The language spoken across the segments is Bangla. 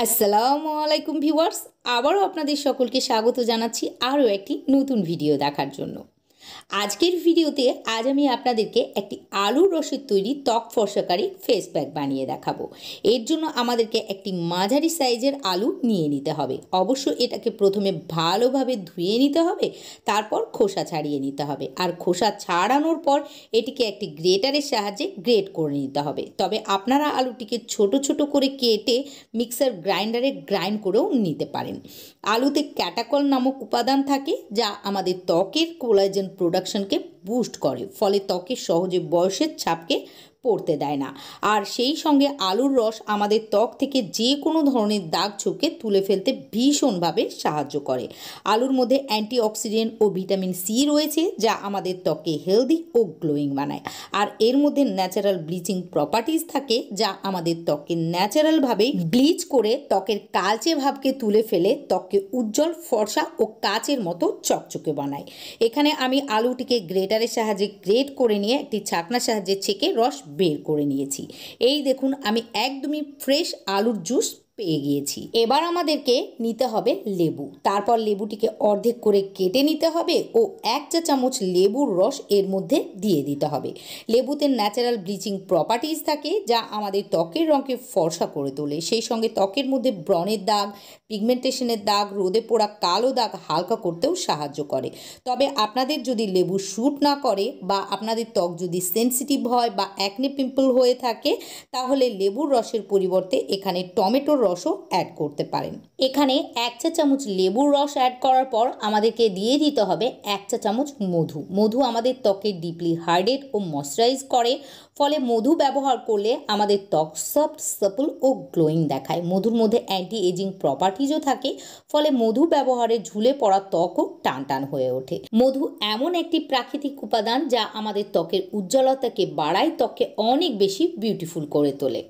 আসসালামু আলাইকুম ভিউয়ার্স, আবারও আপনাদের সকলকে স্বাগত জানাচ্ছি আরও একটি নতুন ভিডিও দেখার জন্য। আজকের ভিডিওতে আজ আমি আপনাদেরকে একটি আলুর রসের তৈরি ত্বক ফর্সাকারী ফেস প্যাক বানিয়ে দেখাবো। এর জন্য আমাদেরকে একটি মাঝারি সাইজের আলু নিয়ে নিতে হবে। অবশ্য এটাকে প্রথমে ভালোভাবে ধুয়ে নিতে হবে, তারপর খোসা ছাড়িয়ে নিতে হবে। আর খোসা ছাড়ানোর পর এটিকে একটি গ্রেটারের সাহায্যে গ্রেট করে নিতে হবে। তবে আপনারা আলুটিকে ছোট ছোট করে কেটে মিক্সার গ্রাইন্ডারে গ্রাইন্ড করেও নিতে পারেন। আলুতে ক্যাটাকল নামক উপাদান থাকে, যা আমাদের ত্বকের কোলাজেন প্রোডাকশনকে বুস্ট করে, ফলে ত্বকে সহজে বয়সের ছাপকে পড়তে দেয় না। আর সেই সঙ্গে আলুর রস আমাদের ত্বক থেকে যে কোনো ধরনের দাগ ছোপকে তুলে ফেলতে ভীষণভাবে সাহায্য করে। আলুর মধ্যে অ্যান্টিঅক্সিডেন্ট ও ভিটামিন সি রয়েছে, যা আমাদের ত্বককে হেলদি ও গ্লোয়িং বানায়। আর এর মধ্যে ন্যাচারাল ব্লিচিং প্রপার্টিজ থাকে, যা আমাদের ত্বককে ন্যাচারালভাবে ব্লিচ করে ত্বকের কালচে ভাবকে তুলে ফেলে ত্বককে উজ্জ্বল, ফর্সা ও কাচের মতো চকচকে বানায়। এখানে আমি আলুটিকে গ্রেটারের সাহায্যে গ্রেট করে নিয়ে একটি ছাকনার সাহায্যে ছেঁকে রস বের করে নিয়েছি। এই দেখুন, আমি একদমই ফ্রেশ আলুর জুস পেয়ে গিয়েছি। এবার আমাদেরকে নিতে হবে লেবু। তারপর লেবুটিকে অর্ধেক করে কেটে নিতে হবে ও 1 চা চামচ লেবুর রস এর মধ্যে দিয়ে দিতে হবে। লেবুতে ন্যাচারাল ব্লিচিং প্রপার্টিজ থাকে, যা আমাদের ত্বকের রঙকে ফর্সা করে তোলে। সেই সঙ্গে ত্বকের মধ্যে ব্রণের দাগ, পিগমেন্টেশনের দাগ, রোদে পোড়া কালো দাগ হালকা করতেও সাহায্য করে। তবে আপনাদের যদি লেবু শ্যুট না করে বা আপনাদের ত্বক যদি সেনসিটিভ হয় বা অ্যাকনে পিম্পল হয়ে থাকে, তাহলে লেবুর রসের পরিবর্তে এখানে টমেটোর রসও অ্যাড করতে পারেন। এখানে 1 চা চামচ লেবুর রস অ্যাড করার পর আমাদেরকে দিয়ে দিতে হবে 1 চা চামচ মধু। মধু আমাদের ত্বকে ডিপলি হাইড্রেট ও ময়শ্চারাইজ করে, ফলে মধু ব্যবহার করলে আমাদের ত্বক সফট, সাপল ও গ্লোয়িং দেখায়। মধুর মধ্যে অ্যান্টি এজিং প্রপার্টিজও থাকে, ফলে মধু ব্যবহারে ঝুলে পড়া ত্বকও টান টান হয়ে ওঠে। মধু এমন একটি প্রাকৃতিক উপাদান, যা আমাদের ত্বকের উজ্জ্বলতাকে বাড়ায়, ত্বককে অনেক বেশি বিউটিফুল করে তোলে।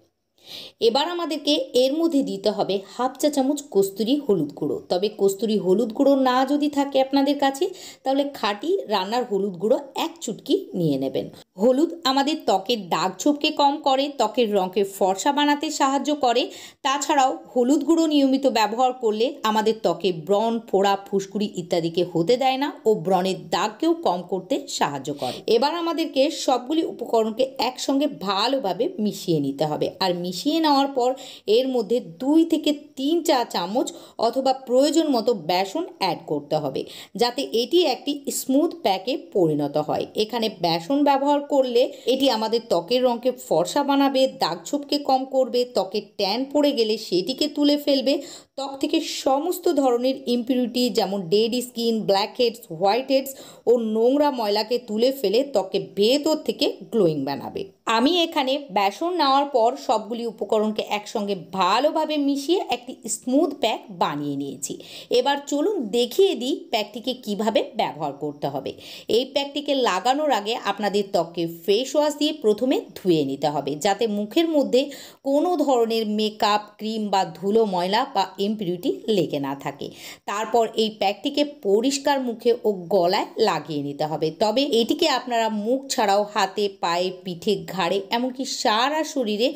এবার আমাদেরকে এর মধ্যে দিতে হবে 1/2 চা চামচ কস্তুরি হলুদ গুঁড়ো। তবে কস্তুরি হলুদ গুঁড়ো না যদি থাকে আপনাদের কাছে, তাহলে খাঁটি রান্নার হলুদ গুঁড়ো 1 চুটকি নিয়ে নেবেন। হলুদ আমাদের ত্বকের দাগ ছোপকে কম করে, ত্বকের রঙকে ফর্সা বানাতে সাহায্য করে। তাছাড়াও হলুদ গুঁড়ো নিয়মিত ব্যবহার করলে আমাদের ত্বকে ব্রণ, ফোড়া, ফুসকুড়ি ইত্যাদিকে হতে দেয় না ও ব্রণের দাগকেও কম করতে সাহায্য করে। এবার আমাদেরকে সবগুলি উপকরণকে একসঙ্গে ভালোভাবে মিশিয়ে নিতে হবে। আর মিশিয়ে নেওয়ার পর এর মধ্যে 2 থেকে 3 চা চামচ অথবা প্রয়োজন মতো বেসন অ্যাড করতে হবে, যাতে এটি একটি স্মুথ প্যাকে পরিণত হয়। এখানে বেসন ব্যবহার করলে এটি আমাদের ত্বকের রঙকে ফর্সা বানাবে, দাগ ছোপকে কম করবে, ত্বকের ট্যান পড়ে গেলে সেটিকে তুলে ফেলবে, ত্বক থেকে সমস্ত ধরনের ইমপিউরিটি যেমন dead skin, black heads, white heads ও নোংরা ময়লাকে তুলে ফেলে ত্বককে ভেতর থেকে গ্লোয়িং বানাবে। আমি এখানে বেসন নেওয়ার পর সবগুলি উপকরণকে একসঙ্গে ভালোভাবে মিশিয়ে একটি স্মুথ প্যাক বানিয়ে নিয়েছি। এবার চলুন দেখিয়ে দিই প্যাকটিকে কিভাবে ব্যবহার করতে হবে। এই প্যাকটিকে লাগানোর আগে আপনাদের ত্বককে ফেস ওয়াশ দিয়ে প্রথমে ধুয়ে নিতে হবে, যাতে মুখের মধ্যে কোনো ধরনের মেকআপ, ক্রিম বা ধুলো, ময়লা বা ইমপিউরিটি লেগে না থাকে। তারপর এই প্যাকটিকে পরিষ্কার মুখে ও গলায় লাগিয়ে নিতে হবে। তবে এটিকে আপনারা মুখ ছাড়াও হাতে, পায়ে, পিঠে, ঘাড়ে, এমনকি সারা শরীরে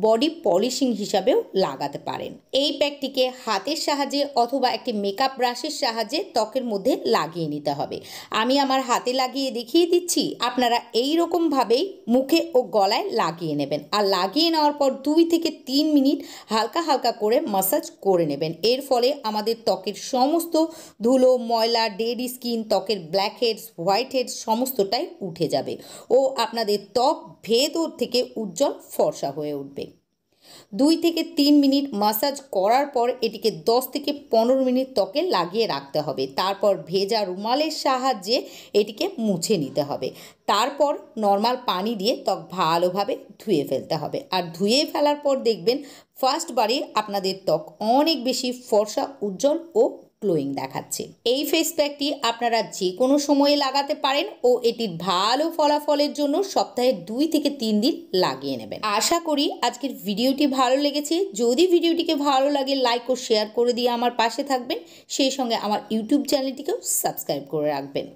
বডি পলিশিং হিসাবেও লাগাতে পারেন। এই প্যাকটিকে হাতের সাহায্যে অথবা একটি মেকআপ ব্রাশের সাহায্যে ত্বকের মধ্যে লাগিয়ে নিতে হবে। আমি আমার হাতে লাগিয়ে দেখিয়ে দিচ্ছি, আপনারা এই রকমভাবেই মুখে ও গলায় লাগিয়ে নেবেন। আর লাগিয়ে নেওয়ার পর 2 থেকে 3 মিনিট হালকা হালকা করে মাসাজ করে নেবেন। এর ফলে আমাদের ত্বকের সমস্ত ধুলো, ময়লা, ডেড স্কিন, ত্বকের ব্ল্যাক হেডস, হোয়াইট হেডস সমস্তটাই উঠে যাবে ও আপনাদের ত্বক ভেতর থেকে উজ্জ্বল, ফর্সা হয়ে উঠবে। 2 থেকে 3 মিনিট মাসাজ করার পর এটিকে 10 থেকে 15 মিনিট ত্বকে লাগিয়ে রাখতে হবে। তারপর ভেজা রুমালের সাহায্যে এটিকে মুছে নিতে হবে। তারপর নর্মাল পানি দিয়ে ত্বক ভালোভাবে ধুয়ে ফেলতে হবে। আর ধুয়ে ফেলার পর দেখবেন ফার্স্ট বারে আপনাদের ত্বক অনেক বেশি ফর্সা, উজ্জ্বল ও গ্লোয়িং দেখাচ্ছে। এই ফেস প্যাকটি আপনারা যে কোনো সময়ে লাগাতে পারেন ও এটির ভালো ফলাফলের জন্য সপ্তাহে 2 থেকে 3 দিন লাগিয়ে নেবেন। আশা করি আজকের ভিডিওটি ভালো লেগেছে। যদি ভিডিওটিকে ভালো লাগে লাইক ও শেয়ার করে দিয়ে আমার পাশে থাকবেন, সেই সঙ্গে আমার ইউটিউব চ্যানেলটিকেও সাবস্ক্রাইব করে রাখবেন।